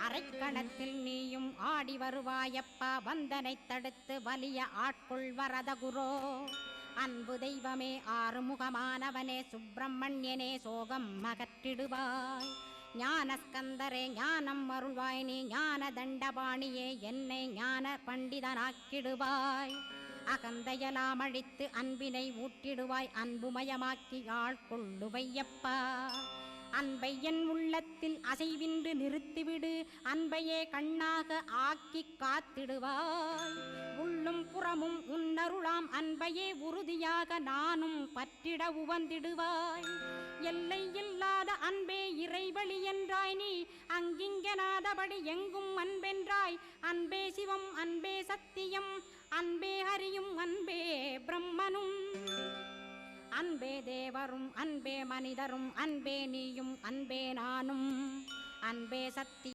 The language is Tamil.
அரைக்கணத்தில் நீயும் ஆடி வருவாயப்பா வந்தனை தடுத்து வலிய ஆட்கொள் வரத குரோ அன்பு தெய்வமே ஆறுமுகமானவனே சுப்பிரமணியனே சோகம் அகற்றிடுவாய் ஞானஸ்கந்தரே ஞானம் அருள்வாய் நீ ஞான தண்டபாணியே என்னை ஞான பண்டிதனாக்கிடுவாய் அகந்தையலாம் அழித்து அன்பினை ஊட்டிடுவாய் அன்புமயமாக்கி ஆள்கொள்ளுவையப்பா அன்பை என் உள்ளத்தில் அசைவின்று நிறுத்திவிடு அன்பையே கண்ணாக ஆக்கி காத்திடுவாய் உள்ளும் புறமும் உன்னருளாம் அன்பையே உறுதியாக நானும் பற்றிட உவந்திடுவாய் எல்லை இல்லாத அன்பே இறைவழி என்றாய் நீ அங்கிங்கனாதபடி எங்கும் அன்பென்றாய் அன்பே சிவம் அன்பே சத்தியம் அன்பே ஹரியும் அன்பே பிரம்மனும் அன்பே தேவரும் அன்பே மனிதரும் அன்பே நீயும் அன்பே நானும் அன்பே சத்தியம்